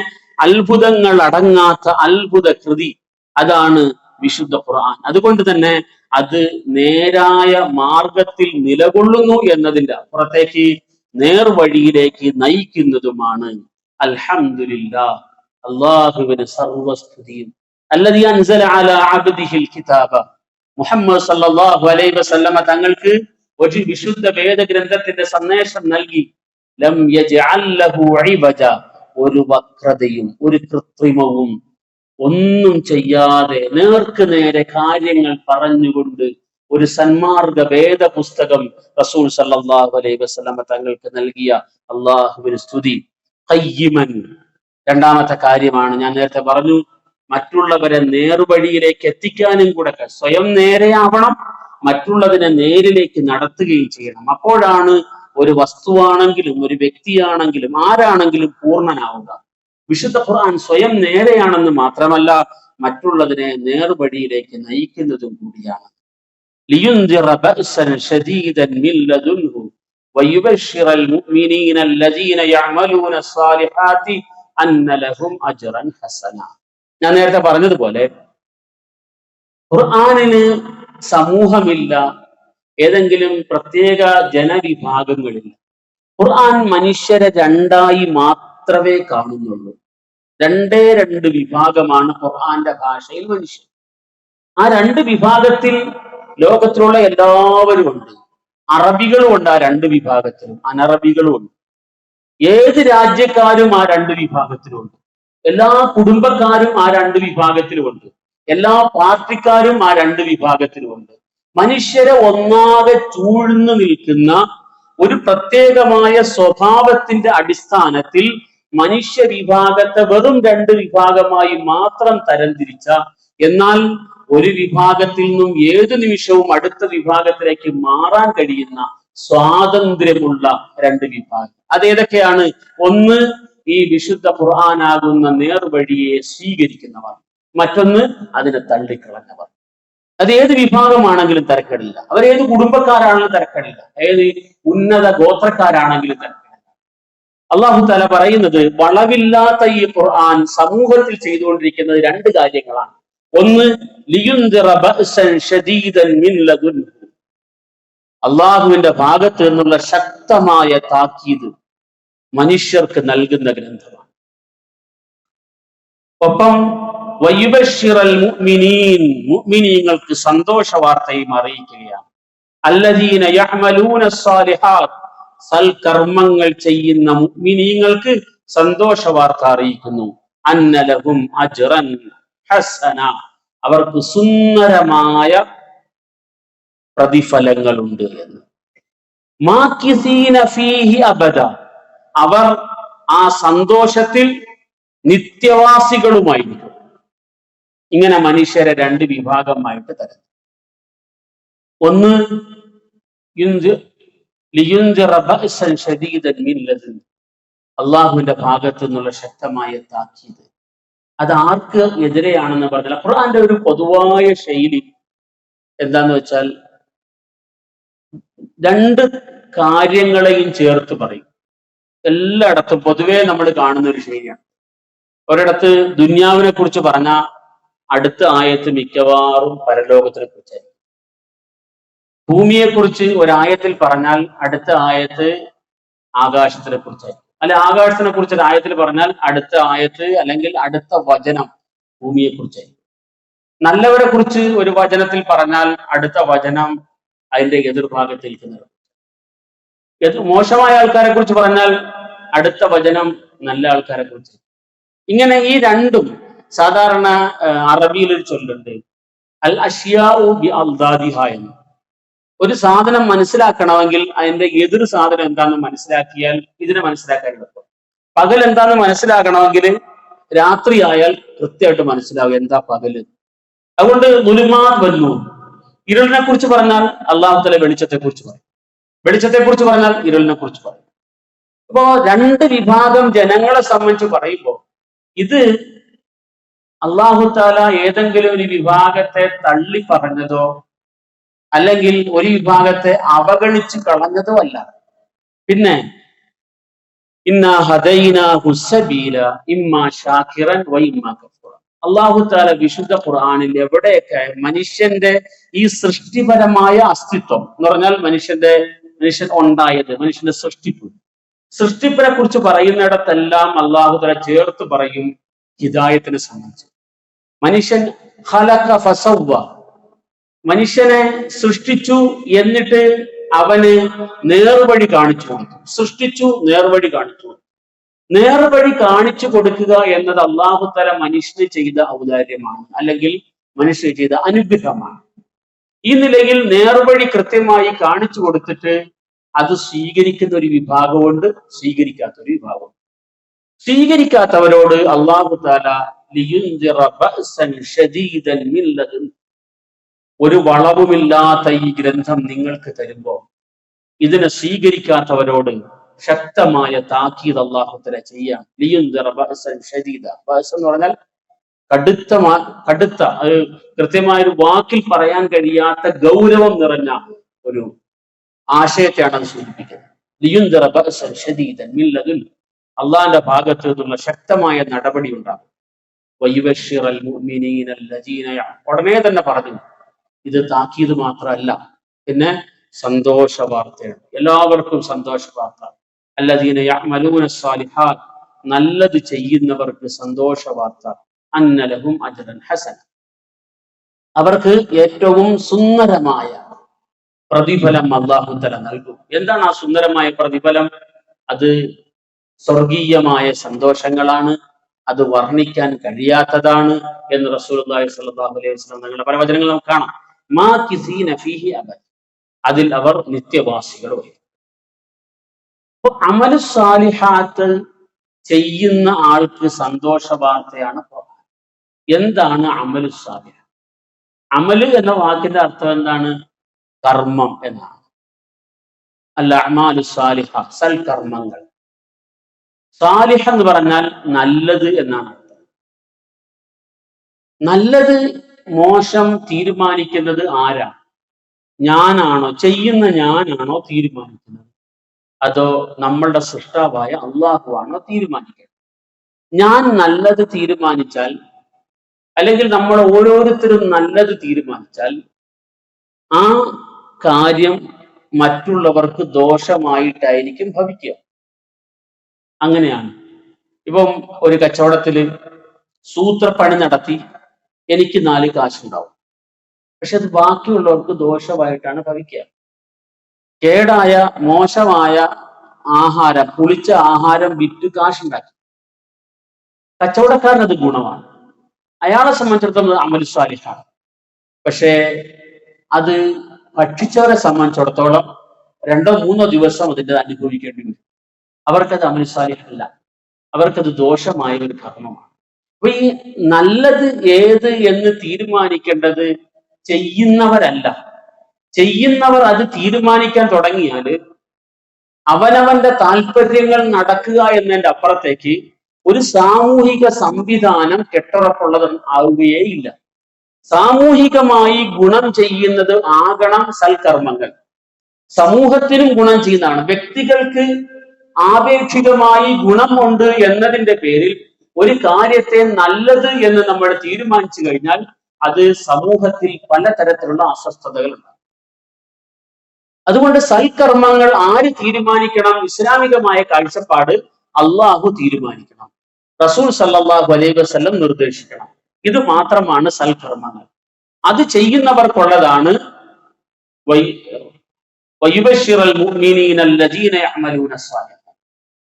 അത്ഭുതങ്ങൾ അടങ്ങാത്ത അത്ഭുത കൃതി അതാണ് വിശുദ്ധ ഖുർആൻ. അതുകൊണ്ട് തന്നെ അത് നേരായ മാർഗത്തിൽ നിലകൊള്ളുന്നു എന്നതിന്റെ അപ്പുറത്തേക്ക് നേർവഴിയിലേക്ക് നയിക്കുന്നതുമാണ്. അൽഹംദുലില്ലാഹ്. അല്ലാഹുവിന് സർവസ്തുതിയും. അല്ലദീ അൻസല അലാ അബ്ദിഹിൽ കിതാബ. മുഹമ്മദ് സല്ലല്ലാഹു അലൈഹി വസല്ലമ തങ്ങൾക്ക് ഒരു വിശുദ്ധ വേദഗ്രന്ഥത്തിന്റെ സന്ദേശം നൽകി. ലം യജ്അൽ ലഹു ഇവജ. ഒരു വക്രതയും ഒരു കൃത്രിമവും ഒന്നും ചെയ്യാതെ നേർക്ക് നേരെ കാര്യങ്ങൾ പറഞ്ഞുകൊണ്ട് ഒരു സന്മാർഗ വേദ പുസ്തകം റസൂൽ സല്ലല്ലാഹു അലൈഹി വസല്ലമ തങ്ങൾക്ക് നൽകിയ അല്ലാഹുവിന് സ്തുതി. ഖയ്യിമൻ. രണ്ടാമത്തെ കാര്യമാണ് ഞാൻ നേരത്തെ പറഞ്ഞു, മറ്റുള്ളവരെ നേർവഴിയിലേക്ക് എത്തിക്കാനും കൂടെ സ്വയം നേരെയാവണം, മറ്റുള്ളതിനെ നേരിലേക്ക് നടത്തുകയും ചെയ്യണം. അപ്പോഴാണ് ഒരു വസ്തുവാണെങ്കിലും ഒരു വ്യക്തിയാണെങ്കിലും ആരാണെങ്കിലും പൂർണ്ണനാവുക. വിശുദ്ധ ഖുർആൻ സ്വയം നേരെയാണെന്ന് മാത്രമല്ല മറ്റുള്ളതിനെ നേർവഴിയിലേക്ക് നയിക്കുന്നതും കൂടിയാണ്. ലിയുൻദിറ ബഅസൻ ശദീദൻ മിൻ ലദുൻഹു വയുബശ്ശിറൽ മുഅ്മിനീന അല്ലദീന യഅമലൂന സ്സാലിഹാത്തി അന്ന ലഹും അജ്റൻ ഹസന. ഞാൻ നേരത്തെ പറഞ്ഞതുപോലെ ഖുർആനിന് സമൂഹമില്ല, ഏതെങ്കിലും പ്രത്യേക ജനവിഭാഗങ്ങളില്ല. ഖുർആൻ മനുഷ്യരെ രണ്ടായി മാത്രമേ കാണുന്നുള്ളൂ. രണ്ട് വിഭാഗമാണ് ഖുർആന്റെ ഭാഷയിൽ മനുഷ്യർ. ആ രണ്ട് വിഭാഗത്തിൽ ലോകത്തിലുള്ള എല്ലാവരും ഉണ്ട്. അറബികളും ഉണ്ട് ആ രണ്ട് വിഭാഗത്തിലും, അനറബികളും ഉണ്ട്. ഏത് രാജ്യക്കാരും ആ രണ്ട് വിഭാഗത്തിലുണ്ട്. എല്ലാ കുടുംബക്കാരും ആ രണ്ട് വിഭാഗത്തിലുമുണ്ട്. എല്ലാ പാർട്ടിക്കാരും ആ രണ്ട് വിഭാഗത്തിലുമുണ്ട്. മനുഷ്യരെ ഒന്നാകെ ചൂഴ്ന്നു നിൽക്കുന്ന ഒരു പ്രത്യേകമായ സ്വഭാവത്തിന്റെ അടിസ്ഥാനത്തിൽ മനുഷ്യ വിഭാഗത്തെ വെറും രണ്ട് വിഭാഗമായി മാത്രം തരംതിരിച്ച, എന്നാൽ ഒരു വിഭാഗത്തിൽ നിന്നും ഏതു നിമിഷവും അടുത്ത വിഭാഗത്തിലേക്ക് മാറാൻ കഴിയുന്ന സ്വാതന്ത്ര്യമുള്ള രണ്ട് വിഭാഗം. അതേതൊക്കെയാണ്? ഒന്ന്, ഈ വിശുദ്ധ ഖുർആനാകുന്ന നേർവഴിയെ സ്വീകരിക്കുന്നവർ. മറ്റൊന്ന്, അതിനെ തള്ളിക്കളഞ്ഞവർ. അത് ഏത് വിഭാഗമാണെങ്കിലും തിരക്കടില്ല. അവരേത് കുടുംബക്കാരാണെങ്കിലും തിരക്കടില്ല. ഏത് ഉന്നത ഗോത്രക്കാരാണെങ്കിലും തിരക്കടില്ല. അള്ളാഹു തആല പറയുന്നത്, വളവില്ലാത്ത ഈ ഖുർആൻ സമൂഹത്തിൽ ചെയ്തുകൊണ്ടിരിക്കുന്നത് രണ്ട് കാര്യങ്ങളാണ്. ഒന്ന്, ലിയുൻദിറ ബഅസൻ ശദീദൻ മിൻ ലദുൻഹു, അള്ളാഹുവിന്റെ ഭാഗത്ത് നിന്നുള്ള ശക്തമായ താക്കീത് മനുഷ്യർക്ക് നൽകുന്ന ഗ്രന്ഥമാണ്. ഒപ്പം വയുബശ്ശിറൽ മുഅ്മിനീൻ, മുഅ്മിനീങ്ങൾക്ക് സന്തോഷ വാർത്തയും അറിയിക്കുകയാണ്. അല്ലദീന യഅമലൂന സ്സാലിഹാത്ത്, സൽകർമ്മങ്ങൾ ചെയ്യുന്ന മുഅ്മിനീങ്ങൾക്ക് സന്തോഷ വാർത്ത അറിയിക്കുന്നു. അന്ന ലഹും അജ്റൻ ഹസന, അവർക്ക് സുന്ദരമായ പ്രതിഫലങ്ങളുണ്ട് എന്ന്. മാകിസീന ഫീഹി അബദ, അവർ ആ സന്തോഷത്തിൽ നിത്യവാസികളുമായിരിക്കും. ഇങ്ങനെ മനുഷ്യരെ രണ്ട് വിഭാഗമായിട്ട് തരം. ഒന്ന്, ലിയുൻദിറ ബഅസൻ ശദീദൻ മിൻ ലദുൻഹു, അള്ളാഹുവിന്റെ ഭാഗത്തു നിന്നുള്ള ശക്തമായ താക്കീത്. അത് ആർക്ക് എതിരെയാണെന്ന് പറഞ്ഞാൽ, ഖുർആന്റെ ഒരു പൊതുവായ ശൈലി എന്താന്ന് വെച്ചാൽ രണ്ട് കാര്യങ്ങളെയും ചേർത്ത് പറയും. എല്ലായിടത്തും പൊതുവെ നമ്മൾ കാണുന്ന ഒരു ശൈലിയാണ്. ഒരിടത്ത് ദുന്യാവിനെ കുറിച്ച് പറഞ്ഞ അടുത്ത ആയത്ത് മിക്കവാറും പരലോകത്തിനെ കുറിച്ചായിരിക്കും. ഭൂമിയെക്കുറിച്ച് ഒരായത്തിൽ പറഞ്ഞാൽ അടുത്ത ആയത്ത് ആകാശത്തിനെ കുറിച്ചായിരിക്കും. അല്ലെ, ആകാശത്തിനെ കുറിച്ച് ഒരു ആയത്തിൽ പറഞ്ഞാൽ അടുത്ത ആയത്ത് അല്ലെങ്കിൽ അടുത്ത വചനം ഭൂമിയെ കുറിച്ചായിരിക്കും. നല്ലവരെ കുറിച്ച് ഒരു വചനത്തിൽ പറഞ്ഞാൽ അടുത്ത വചനം അതിന്റെ എതിർഭാഗത്തിരിക്കുന്നത്. മോശമായ ആൾക്കാരെ കുറിച്ച് പറഞ്ഞാൽ അടുത്ത വചനം നല്ല ആൾക്കാരെ കുറിച്ച്. ഇങ്ങനെ ഈ രണ്ടും സാധാരണ അറബിയിൽ ഒരു ചൊല്ലുണ്ട്, അൽ അഷ്യാഉ ബി അൽദാദിഹ എന്ന്. ഒരു സാധനം മനസ്സിലാക്കണമെങ്കിൽ അതിന്റെ എതിർ സാധനം എന്താണെന്ന് മനസ്സിലാക്കിയാൽ ഇതിനെ മനസ്സിലാക്കാൻ എളുപ്പം. പകൽ എന്താന്ന് മനസ്സിലാക്കണമെങ്കിൽ രാത്രി ആയാൽ കൃത്യമായിട്ട് മനസ്സിലാവും എന്താ പകല്. അതുകൊണ്ട് ദുലുമാത് വന്നു, ഇരുളിനെ കുറിച്ച് പറഞ്ഞാൽ അള്ളാഹു തആല വെളിച്ചത്തെ കുറിച്ച് പറയും, വെളിച്ചത്തെ കുറിച്ച് പറഞ്ഞാൽ ഇരുളിനെ കുറിച്ച് പറയും. അപ്പോ രണ്ട് വിഭാഗം ജനങ്ങളെ സംബന്ധിച്ച് പറയുമ്പോൾ ഇത് അള്ളാഹു തആല ഏതെങ്കിലും ഒരു വിഭാഗത്തെ തള്ളി പറഞ്ഞതോ അല്ലെങ്കിൽ ഒരു വിഭാഗത്തെ അവഗണിച്ച് കളഞ്ഞതോ അല്ല. പിന്നെ ഇന്നാ ഹദൈനാഹു സബീല ഇമ്മാ ശാകിറൻ വ ഇമ്മാ കഫൂറ, അള്ളാഹു തആല വിശുദ്ധ ഖുർആനിൽ എവിടെയൊക്കെ മനുഷ്യന്റെ ഈ സൃഷ്ടിപരമായ അസ്തിത്വം എന്ന് പറഞ്ഞാൽ മനുഷ്യൻ ഉണ്ടായത്, മനുഷ്യന്റെ സൃഷ്ടിപ്പിനെ കുറിച്ച് പറയുന്നിടത്തെല്ലാം അള്ളാഹു തആല ചേർത്ത് പറയും ഹിദായത്തിനെ സംബന്ധിച്ച്. മനുഷ്യൻ ഖലഖ ഫസവ്വ, മനുഷ്യനെ സൃഷ്ടിച്ചു എന്നിട്ട് അവന് നേർവഴി കാണിച്ചു കൊടുത്തു. സൃഷ്ടിച്ചു, നേർവഴി കാണിച്ചു കൊടുത്തു. നേർവഴി കാണിച്ചു കൊടുക്കുക എന്നത് അള്ളാഹു തആല മനുഷ്യന് ചെയ്ത ഔദാര്യമാണ്, അല്ലെങ്കിൽ മനുഷ്യന് ചെയ്ത അനുഗ്രഹമാണ്. ഈ നിലയിൽ നേർവഴി കൃത്യമായി കാണിച്ചു കൊടുത്തിട്ട് അത് സ്വീകരിക്കുന്ന ഒരു വിഭാഗമുണ്ട്, സ്വീകരിക്കാത്ത ഒരു വിഭാഗം. സ്വീകരിക്കാത്തവരോട് അള്ളാഹു തആല ലിയുൻദിറ ബഅസൻ ശദീദൻ മിൻ ലദുൻഹു, ഒരു വളവുമില്ലാത്ത ഈ ഗ്രന്ഥം നിങ്ങൾക്ക് തരുമ്പോ ഇതിനെ സ്വീകരിക്കാത്തവരോട് ശക്തമായ താക്കീത് അല്ലാഹു തആല ചെയ്യാം. ലിയുൻദിറ ബഅസൻ ശദീദ, ബഅസ് എന്ന് പറഞ്ഞാൽ കടുത്ത അത് കൃത്യമായ ഒരു വാക്കിൽ പറയാൻ കഴിയാത്ത ഗൗരവം നിറഞ്ഞ ഒരു ആശയത്തെയാണ് അത് സൂചിപ്പിക്കുന്നത്. അള്ളാന്റെ ഭാഗത്ത് നിന്നുള്ള ശക്തമായ നടപടി ഉണ്ടാകും. ഉടനെ തന്നെ പറഞ്ഞു, ഇത് താക്കീത് മാത്രമല്ല, പിന്നെ സന്തോഷ വാർത്തയാണ്, എല്ലാവർക്കും സന്തോഷ വാർത്ത. അല്ലദീന യഅമലൂന സ്സാലിഹാത്ത്, നല്ലത് ചെയ്യുന്നവർക്ക് സന്തോഷ വാർത്ത. അന്ന ലഹും അജ്റൻ ഹസന, അവർക്ക് ഏറ്റവും സുന്ദരമായ പ്രതിഫലം അല്ലാഹു തആല നൽകും. എന്താണ് ആ സുന്ദരമായ പ്രതിഫലം? അത് സ്വർഗീയമായ സന്തോഷങ്ങളാണ്, അത് വർണ്ണിക്കാൻ കഴിയാത്തതാണ് എന്ന് റസൂലുള്ളാഹി സ്വല്ലല്ലാഹു അലൈഹി വസല്ലം തങ്ങളുടെ പല വചനങ്ങൾ നമുക്ക് കാണാം. മാകിസീന ഫീഹി അബദ, അതിൽ അവർ നിത്യവാസികളും. അപ്പൊ അമലു സാലിഹാത്ത് ചെയ്യുന്ന ആൾക്ക് സന്തോഷ വാർത്തയാണ് ഖുർആൻ. എന്താണ് അമലു സാലിഹ? അമല് എന്ന വാക്കിന്റെ അർത്ഥം എന്താണ്? കർമ്മം എന്നാണ്. അൽ അഅ്മാലു സാലിഹ, സൽകർമ്മങ്ങൾ. സാലിഹ എന്ന് പറഞ്ഞാൽ നല്ലത് എന്നാണ് അർത്ഥം. നല്ലത് മോശം തീരുമാനിക്കുന്നത് ആരാണ്? ഞാനാണോ? ചെയ്യുന്ന ഞാനാണോ തീരുമാനിക്കുന്നത്? അതോ നമ്മളുടെ സൃഷ്ടാവായ അള്ളാഹു ആണോ തീരുമാനിക്കുന്നത്? ഞാൻ നല്ലത് തീരുമാനിച്ചാൽ, അല്ലെങ്കിൽ നമ്മൾ ഓരോരുത്തരും നല്ലത് തീരുമാനിച്ചാൽ, ആ കാര്യം മറ്റുള്ളവർക്ക് ദോഷമായിട്ടായിരിക്കും ഭവിക്കുക. അങ്ങനെയാണ്. ഇപ്പം ഒരു കച്ചവടത്തില് സൂത്രപ്പണി നടത്തി എനിക്ക് 4 കാശുണ്ടാവും, പക്ഷെ അത് ബാക്കിയുള്ളവർക്ക് ദോഷമായിട്ടാണ് ഭവിക്കുക. കേടായ മോശമായ ആഹാരം, പുളിച്ച ആഹാരം വിറ്റ് കാശുണ്ടാക്കി, കച്ചവടക്കാരൻ അത് ഗുണമാണ്, അയാളെ സംബന്ധിച്ചിടത്തോളം അമലു സാലിഹാണ്. പക്ഷേ അത് ഭക്ഷിച്ചവരെ സംബന്ധിച്ചിടത്തോളം 2-3 ദിവസം അതിൻ്റെ അനുഭവിക്കേണ്ടി വരും. അവർക്കത് അമലു സാലിഹല്ല, അവർക്കത് ദോഷമായ ഒരു കർമ്മമാണ്. അപ്പൊ ഈ നല്ലത് ഏത് എന്ന് തീരുമാനിക്കേണ്ടത് ചെയ്യുന്നവരല്ല. ചെയ്യുന്നവർ അത് തീരുമാനിക്കാൻ തുടങ്ങിയാൽ അവനവന്റെ താല്പര്യങ്ങൾ നടക്കുക എന്നതിന്റെ അപ്പുറത്തേക്ക് ഒരു സാമൂഹിക സംവിധാനം കെട്ടുറപ്പുള്ളത് ആവുകയേയില്ല. സാമൂഹികമായി ഗുണം ചെയ്യുന്നത് ആകണം സൽക്കർമ്മങ്ങൾ. സമൂഹത്തിനും ഗുണം ചെയ്യുന്നതാണ്. വ്യക്തികൾക്ക് ആപേക്ഷികമായി ഗുണമുണ്ട് എന്നതിന്റെ പേരിൽ ഒരു കാര്യത്തെ നല്ലത് എന്ന് നമ്മൾ തീരുമാനിച്ചു കഴിഞ്ഞാൽ അത് സമൂഹത്തിൽ പലതരത്തിലുള്ള അസ്വസ്ഥതകൾ ഉണ്ടാകും. അതുകൊണ്ട് സൽക്കർമ്മങ്ങൾ ആര് തീരുമാനിക്കണം? ഇസ്ലാമികമായ കാഴ്ചപ്പാട് അള്ളാഹു തീരുമാനിക്കണം, റസൂൽ സല്ലല്ലാഹു അലൈഹി വസല്ലം നിർദ്ദേശിക്കണം. ഇത് മാത്രമാണ് സൽക്കർമ്മങ്ങൾ. അത് ചെയ്യുന്നവർക്കുള്ളതാണ്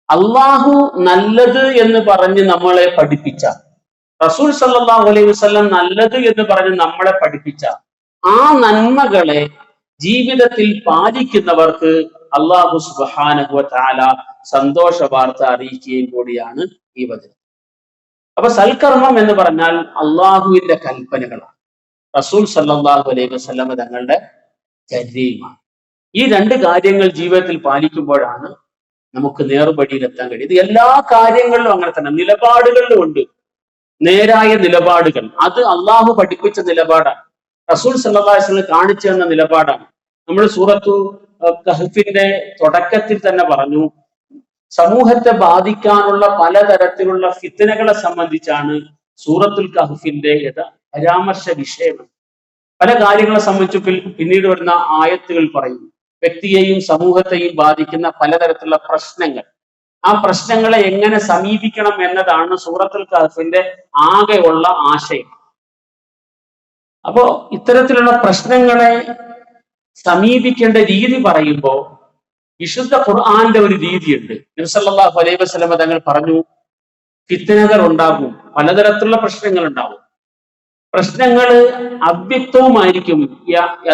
അള്ളാഹു നല്ലത് എന്ന് പറഞ്ഞ് നമ്മളെ പഠിപ്പിച്ച, റസൂൽ സല്ലല്ലാഹു അലൈഹി വസല്ലം നല്ലത് എന്ന് പറഞ്ഞ് നമ്മളെ പഠിപ്പിച്ച ആ നന്മകളെ ജീവിതത്തിൽ പാലിക്കുന്നവർക്ക് അല്ലാഹു സുബ്ഹാനഹു വ തആല സന്തോഷ വാർത്ത അറിയിക്കുകയും കൂടിയാണ് ഈ വചനം. അപ്പൊ സൽക്കർമ്മം എന്ന് പറഞ്ഞാൽ അള്ളാഹുവിന്റെ കൽപ്പനകളാണ്, റസൂൽ സല്ലല്ലാഹു അലൈഹി വസല്ലം തങ്ങളുടെ ചര്യയുമാണ്. ഈ 2 കാര്യങ്ങൾ ജീവിതത്തിൽ പാലിക്കുമ്പോഴാണ് നമുക്ക് നേർവഴിയിലെത്താൻ കഴിയും. ഇത് എല്ലാ കാര്യങ്ങളിലും അങ്ങനെ തന്നെ, നിലപാടുകളിലും ഉണ്ട് നേരായ നിലപാടുകൾ. അത് അള്ളാഹു പഠിപ്പിച്ച നിലപാടാണ്, റസൂൽ സല്ലല്ലാഹു അലൈഹി വസല്ലം കാണിച്ചു തന്ന നിലപാടാണ്. നമ്മൾ സൂറത്തു കഹ്ഫിന്റെ തുടക്കത്തിൽ തന്നെ പറഞ്ഞു, സമൂഹത്തെ ബാധിക്കാനുള്ള പലതരത്തിലുള്ള ഫിത്നകളെ സംബന്ധിച്ചാണ് സൂറത്തുൽ കഹ്ഫിന്റെ പരാമർശ വിഷയം. പല കാര്യങ്ങളെ സംബന്ധിച്ച് പിന്നീട് വരുന്ന ആയത്തുകൾ പറയും. വ്യക്തിയെയും സമൂഹത്തെയും ബാധിക്കുന്ന പലതരത്തിലുള്ള പ്രശ്നങ്ങൾ, ആ പ്രശ്നങ്ങളെ എങ്ങനെ സമീപിക്കണം എന്നതാണ് സൂറത്തുൽ കഹ്ഫിന്റെ ആകെയുള്ള ആശയം. അപ്പോ ഇത്തരത്തിലുള്ള പ്രശ്നങ്ങളെ സമീപിക്കേണ്ട രീതി പറയുമ്പോൾ വിശുദ്ധ ഖുർആന്റെ ഒരു രീതിയുണ്ട്. നബി സല്ലല്ലാഹു അലൈഹി വസല്ലം തങ്ങൾ പറഞ്ഞു, ഫിത്നകൾ ഉണ്ടാകും, പലതരത്തിലുള്ള പ്രശ്നങ്ങൾ ഉണ്ടാവും. പ്രശ്നങ്ങൾ അവ്യക്തവുമായിരിക്കും.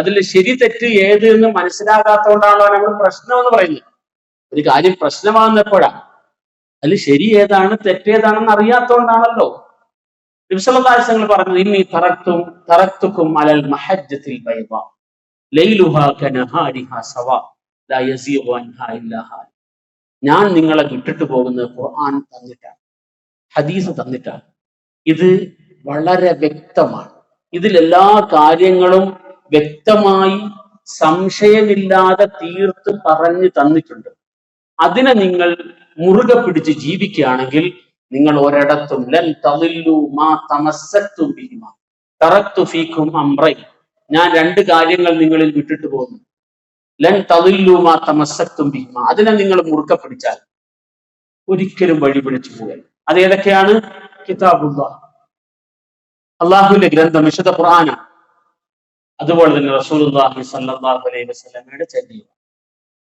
അതിൽ ശരി തെറ്റ് ഏത് എന്ന് മനസ്സിലാകാത്തതുകൊണ്ടാണല്ലോ നമ്മൾ പ്രശ്നം എന്ന് പറയുന്നത്. ഒരു കാര്യം പ്രശ്നമാകുന്നപ്പോഴാണ് അതിൽ ശരി ഏതാണ് തെറ്റേതാണെന്ന് അറിയാത്തതുകൊണ്ടാണല്ലോ. നബി സല്ലല്ലാഹു അലൈഹി വസല്ലം പറഞ്ഞു, ഇന്നി തറക്തുക്കും അലൽ മഹജ്ജത്തിൽ ബൈദാ ലൈലുഹാ കനഹാരിഹാ സവാ ലാ യസീഗു അൻഹാ ഇല്ലാ ഹാലിക്. ഞാൻ നിങ്ങളെ വിട്ടിട്ട് പോകുന്നത് ഖുർആൻ തന്നിട്ടാണ്, ഹദീസ് തന്നിട്ടാണ്. ഇത് വളരെ വ്യക്തമാണ്. ഇതിലെല്ലാ കാര്യങ്ങളും വ്യക്തമായി സംശയമില്ലാതെ തീർത്ത് പറഞ്ഞു തന്നിട്ടുണ്ട്. അതിനെ നിങ്ങൾ മുറുകെ പിടിച്ച് ജീവിക്കുകയാണെങ്കിൽ നിങ്ങൾ ഒരിടത്തും ലൻ തളില്ലു മാ തമസ്സക്തും ബിഹിമാ തറക്തു ഫീക്കും അംറൈൻ, ഞാൻ രണ്ട് കാര്യങ്ങൾ നിങ്ങളിൽ വിട്ടിട്ട് പോകുന്നു. ലൻ തളില്ലു മാ തമസ്സക്തും ബിഹിമാ, അതിനെ നിങ്ങൾ മുറുകെ പിടിച്ചാൽ ഒരിക്കലും വഴി പിടിച്ചു പോകൽ. അത് ഏതൊക്കെയാണ്? കിതാബുല്ലാഹ്, അള്ളാഹുവിന്റെ ഗ്രന്ഥം, വിശുദ്ധ ഖുർആനാണ്. അതുപോലെ തന്നെ റസൂലുള്ളാഹി സ്വല്ലല്ലാഹു അലൈഹി വസല്ലമയുടെ ചര്യ.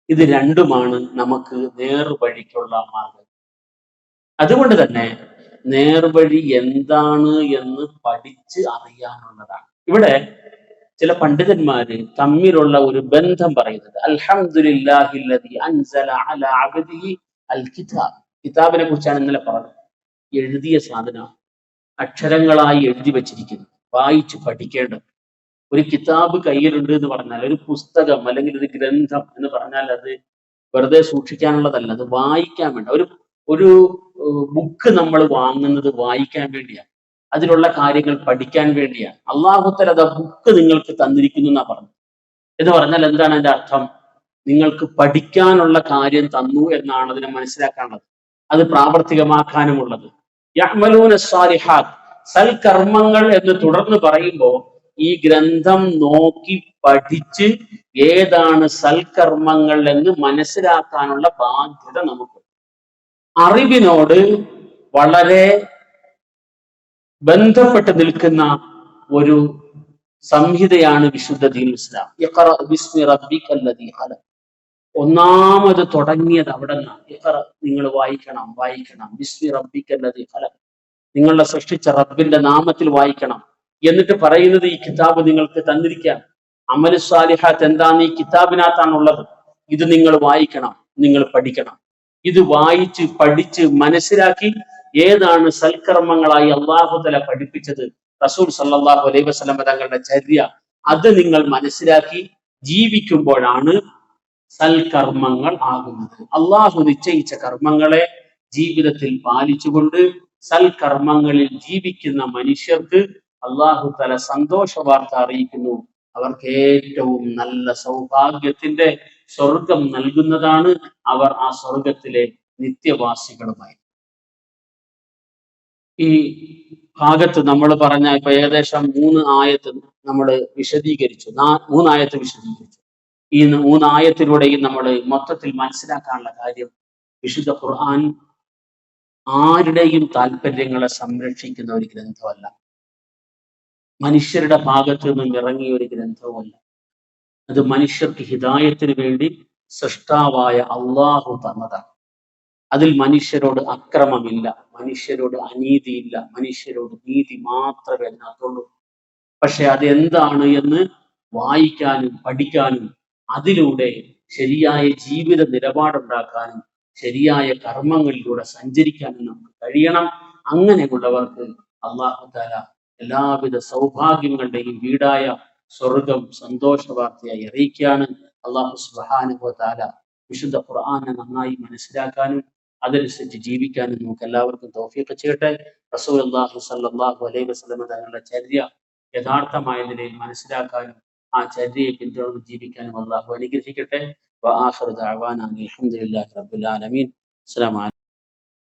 ഇത് രണ്ടുമാണ് നമുക്ക് നേർവഴിക്കുള്ള മാർഗം. അതുകൊണ്ട് തന്നെ നേർവഴി എന്താണ് എന്ന് പഠിച്ച് അറിയാനുള്ളതാണ്. ഇവിടെ ചില പണ്ഡിതന്മാര് തമ്മിലുള്ള ഒരു ബന്ധം പറയുന്നത്, അൽഹംദുലില്ലാഹില്ലദീ അൻസല അലാ അബ്ദിഹി അൽ കിതാബ്. കിതാബിനെ കുറിച്ചാണ് ഇന്നലെ പറഞ്ഞത്. എഴുതിയ സാധനം അക്ഷരങ്ങളായി എഴുതി വച്ചിരിക്കുന്നു, വായിച്ച് പഠിക്കേണ്ടത്. ഒരു കിതാബ് കയ്യിലുണ്ട് എന്ന് പറഞ്ഞാൽ, ഒരു പുസ്തകം അല്ലെങ്കിൽ ഒരു ഗ്രന്ഥം എന്ന് പറഞ്ഞാൽ അത് വെറുതെ സൂക്ഷിക്കാനുള്ളതല്ല, അത് വായിക്കാൻ വേണ്ട. ഒരു ബുക്ക് നമ്മൾ വാങ്ങുന്നത് വായിക്കാൻ വേണ്ടിയാണ്, അതിലുള്ള കാര്യങ്ങൾ പഠിക്കാൻ വേണ്ടിയാണ്. അല്ലാഹു തആല അത് ബുക്ക് നിങ്ങൾക്ക് തന്നിരിക്കുന്നു എന്നാ പറഞ്ഞത്. എന്ന് പറഞ്ഞാൽ എന്താണ് അതിന്റെ അർത്ഥം? നിങ്ങൾക്ക് പഠിക്കാനുള്ള കാര്യം തന്നു എന്നാണ് അതിനെ മനസ്സിലാക്കാനുള്ളത്, അത് പ്രാവർത്തികമാക്കാനുമുള്ളത്. യഅ്മലൂന സ്സാലിഹാത്ത്, സൽക്കർമ്മങ്ങൾ എന്ന് തുടർന്ന് പറയുമ്പോൾ ഈ ഗ്രന്ഥം നോക്കി പഠിച്ച് ഏതാണ് സൽക്കർമ്മങ്ങൾ എന്ന് മനസ്സിലാക്കാനുള്ള ബാധ്യത നമുക്ക്. അറിവിനോട് വളരെ ബന്ധപ്പെട്ട് നിൽക്കുന്ന ഒരു സംഹിതയാണ് വിശുദ്ധ ദീനുൽ ഇസ്ലാം. ഇഖ്റ ബിസ്മി റബ്ബിക്കല്ലദീ ഖലഖ്. ഒന്നാമത് തുടങ്ങിയത് അവിടെ നിന്നാണ്. ഇഖ്റ, നിങ്ങൾ വായിക്കണം, വായിക്കണം. ബിസ്മി റബ്ബിക്കല്ലദീ ഖലഖ്, നിങ്ങളെ സൃഷ്ടിച്ച റബ്ബിന്റെ നാമത്തിൽ വായിക്കണം. എന്നിട്ട് പറയുന്നത് ഈ കിതാബ് നിങ്ങൾക്ക് തന്നിരിക്കുകയാണ്. അമലു സാലിഹാത്ത് എന്താണ്? ഈ കിതാബിനകത്താണുള്ളത്. ഇത് നിങ്ങൾ വായിക്കണം, നിങ്ങൾ പഠിക്കണം. ഇത് വായിച്ച് പഠിച്ച് മനസ്സിലാക്കി ഏതാണ് സൽക്കർമ്മങ്ങളായി അല്ലാഹു തആല പഠിപ്പിച്ചത്, റസൂൽ സല്ലല്ലാഹു അലൈഹി വസല്ലം തങ്ങളുടെ ചര്യ, അത് നിങ്ങൾ മനസ്സിലാക്കി ജീവിക്കുമ്പോഴാണ് സൽക്കർമ്മങ്ങൾ ആകുന്നത്. അള്ളാഹു നിശ്ചയിച്ച കർമ്മങ്ങളെ ജീവിതത്തിൽ പാലിച്ചുകൊണ്ട് സൽക്കർമ്മങ്ങളിൽ ജീവിക്കുന്ന മനുഷ്യർക്ക് അള്ളാഹു തആല സന്തോഷ വാർത്ത അറിയിക്കുന്നു. അവർക്ക് ഏറ്റവും നല്ല സൗഭാഗ്യത്തിന്റെ സ്വർഗം നൽകുന്നതാണ്. അവർ ആ സ്വർഗത്തിലെ നിത്യവാസികളുമായി. ഈ ഭാഗത്ത് നമ്മൾ പറഞ്ഞ ഇപ്പൊ ഏകദേശം 3 ആയത്ത് നമ്മൾ വിശദീകരിച്ചു, 3 ആയത്ത് വിശദീകരിച്ചു. ഈ 3 ആയത്തിലൂടെയും നമ്മൾ മൊത്തത്തിൽ മനസ്സിലാക്കാനുള്ള കാര്യം, വിശുദ്ധ ഖുർആൻ ആരുടെയും താല്പര്യങ്ങളെ സംരക്ഷിക്കുന്ന ഒരു ഗ്രന്ഥമല്ല, മനുഷ്യരുടെ ഭാഗത്ത് നിന്നും ഇറങ്ങിയ ഒരു ഗ്രന്ഥവുമല്ല. അത് മനുഷ്യർക്ക് ഹിദായത്തിന് വേണ്ടി സൃഷ്ടാവായ അള്ളാഹു തന്നതാണ്. അതിൽ മനുഷ്യരോട് അക്രമമില്ല, മനുഷ്യരോട് അനീതിയില്ല, മനുഷ്യരോട് നീതി മാത്രമേ അതിനകത്തുള്ളൂ. പക്ഷെ അതെന്താണ് എന്ന് വായിക്കാനും പഠിക്കാനും അതിലൂടെ ശരിയായ ജീവിത നിലപാടുണ്ടാക്കാനും ശരിയായ കർമ്മങ്ങളിലൂടെ സഞ്ചരിക്കാനും നമുക്ക് കഴിയണം. അങ്ങനെയുള്ളവർക്ക് അല്ലാഹു തആല എല്ലാവിധ സൗഭാഗ്യങ്ങളുടെയും വീടായ സ്വർഗം സന്തോഷ വാർത്തയായി അറിയിക്കുകയാണ്. അല്ലാഹു സുബ്ഹാനഹു വ തആല വിശുദ്ധ ഖുർആനെ നന്നായി മനസ്സിലാക്കാനും അതനുസരിച്ച് ജീവിക്കാനും നമുക്ക് എല്ലാവർക്കും തൗഫീഖ് ചെയ്യട്ടെ. റസൂലുള്ളാഹി സ്വല്ലല്ലാഹു അലൈഹി വസല്ലം തങ്ങളുടെ ചര്യ യഥാർത്ഥമായ നിലയിൽ മനസ്സിലാക്കാനും ആ ചര്യയെ പിന്തുടർന്ന് ജീവിക്കാനും അല്ലാഹു അനുഗ്രഹിക്കട്ടെ. വആഖിറു ദഅവാനാ അൽഹംദുലില്ലാഹി റബ്ബിൽ ആലമീൻ. അസ്സലാമു അലൈക്കും.